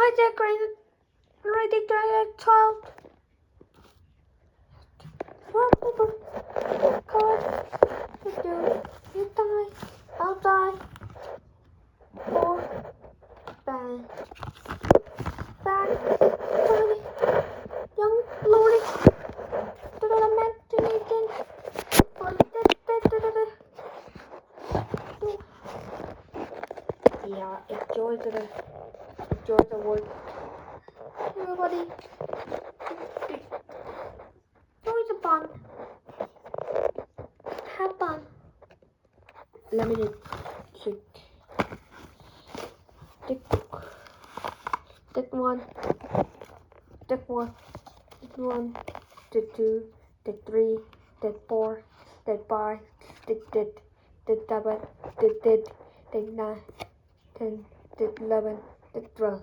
Hi there, ready child. What God you do? You die, I'll die. Or bang. Bang. Tiny. Young Lordy. Yeah, enjoy the work. Everybody, enjoy the fun. Have fun. Let me check. Take one. Take one. Take one. Take two. Take three. Take four. Take five. Take six. Take seven. Take eight. Take nine. 10. Take 11. Take 12.